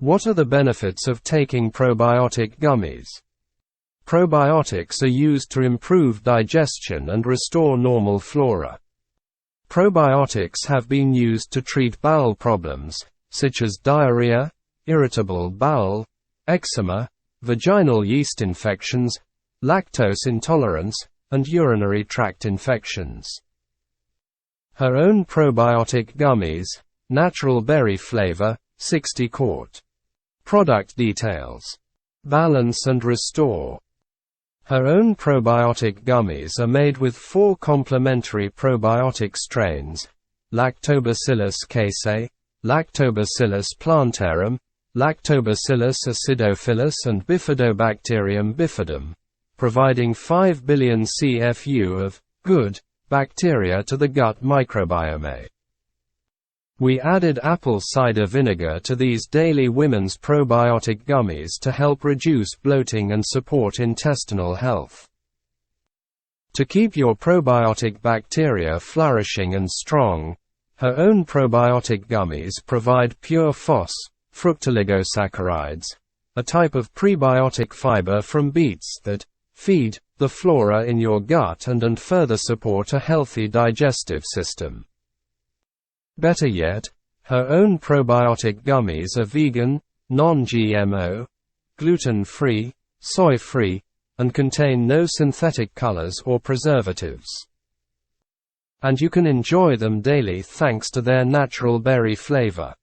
What are the benefits of taking probiotic gummies? Probiotics are used to improve digestion and restore normal flora. Probiotics have been used to treat bowel problems, such as diarrhea, irritable bowel, eczema, vaginal yeast infections, lactose intolerance, and urinary tract infections. Her Own Probiotic Gummies, natural berry flavor, 60 quart. Product details. Balance and restore. Her Own Probiotic Gummies are made with 4 complementary probiotic strains: Lactobacillus casei, Lactobacillus plantarum, Lactobacillus acidophilus and Bifidobacterium bifidum, providing 5 billion CFU of good bacteria to the gut microbiome. We added apple cider vinegar to these daily women's probiotic gummies to help reduce bloating and support intestinal health. To keep your probiotic bacteria flourishing and strong, Her Own Probiotic Gummies provide pure fructooligosaccharides, a type of prebiotic fiber from beets that feed the flora in your gut and further support a healthy digestive system. Better yet, Her Own Probiotic Gummies are vegan, non-GMO, gluten-free, soy-free, and contain no synthetic colors or preservatives. And you can enjoy them daily thanks to their natural berry flavor.